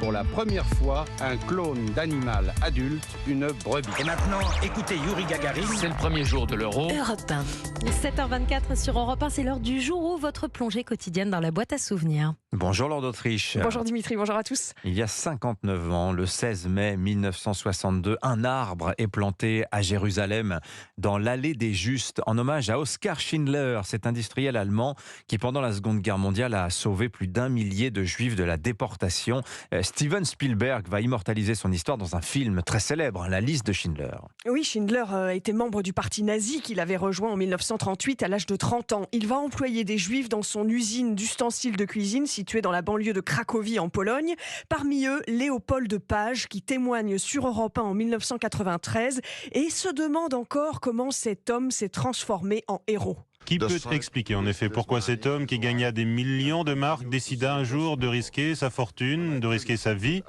pour la première fois un clone d'animal adulte, une brebis. Et maintenant, écoutez Yuri Gagarin. C'est le premier jour de l'Euro. Europe 1. 7h24 sur Europe 1, c'est l'heure du jour où votre plongée quotidienne dans la boîte à souvenirs. Bonjour Lord d'Autriche. Bonjour Dimitri, bonjour à tous. Il y a 59 ans, le 16 mai 1962, un arbre est planté à Jérusalem, dans l'allée des Justes, en hommage à Oskar Schindler, cet industriel allemand qui, pendant la Seconde Guerre mondiale, a sauvé plus d'1 millier de Juifs de la déportation. Steven Spielberg va immortaliser son histoire dans un film très célèbre, La liste de Schindler. Oui, Schindler était membre du parti nazi qu'il avait rejoint en 1938 à l'âge de 30 ans. Il va employer des Juifs dans son usine d'ustensiles de cuisine située dans la banlieue de Cracovie en Pologne. Parmi eux, Léopold Page qui témoigne sur Europe 1 en 1993 et se demande encore comment cet homme s'est transformé en héros. Qui peut expliquer en effet pourquoi cet homme qui gagna des millions de marks décida un jour de risquer sa fortune, de risquer sa vie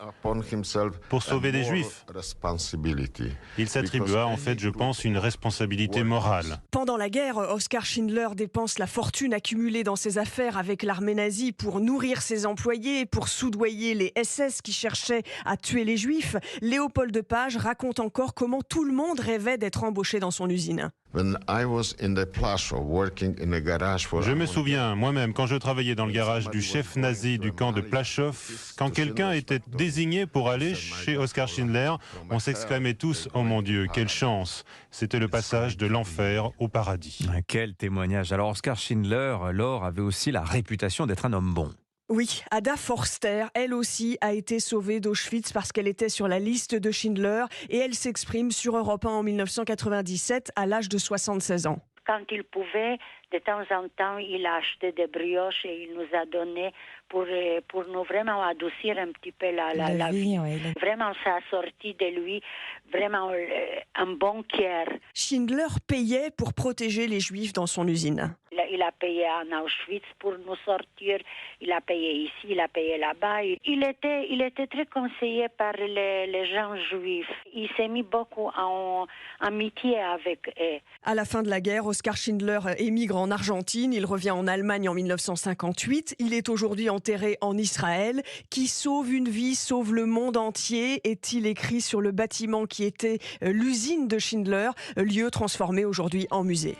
pour sauver des Juifs? Il s'attribua en fait, je pense, une responsabilité morale. Pendant la guerre, Oskar Schindler dépense la fortune accumulée dans ses affaires avec l'armée nazie pour nourrir ses employés, pour soudoyer les SS qui cherchaient à tuer les Juifs. Léopold Page raconte encore comment tout le monde rêvait d'être embauché dans son usine. Je me souviens, moi-même, quand je travaillais dans le garage du chef nazi du camp de Plaszow, quand quelqu'un était désigné pour aller chez Oskar Schindler, on s'exclamait tous « Oh mon Dieu, quelle chance !» C'était le passage de l'enfer au paradis. Quel témoignage. Alors Oskar Schindler, Laure, avait aussi la réputation d'être un homme bon. Oui, Ada Forster, elle aussi, a été sauvée d'Auschwitz parce qu'elle était sur la liste de Schindler et elle s'exprime sur Europe 1 en 1997 à l'âge de 76 ans. Quand il pouvait, de temps en temps, il a acheté des brioches et il nous a donné pour nous vraiment adoucir un petit peu la vie. Oui. Vraiment, ça a sorti de lui vraiment un bon cœur. Schindler payait pour protéger les Juifs dans son usine. Il a payé en Auschwitz pour nous sortir, il a payé ici, il a payé là-bas. Il était très conseillé par les gens juifs. Il s'est mis beaucoup en amitié avec eux. À la fin de la guerre, Oskar Schindler émigre en Argentine. Il revient en Allemagne en 1958. Il est aujourd'hui enterré en Israël. Qui sauve une vie, sauve le monde entier, est-il écrit sur le bâtiment qui était l'usine de Schindler, lieu transformé aujourd'hui en musée.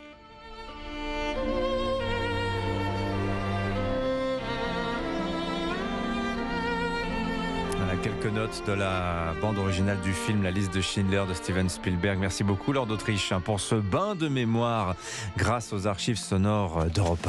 Quelques notes de la bande originale du film La liste de Schindler de Steven Spielberg. Merci beaucoup Lord d'Autriche pour ce bain de mémoire grâce aux archives sonores d'Europe 1.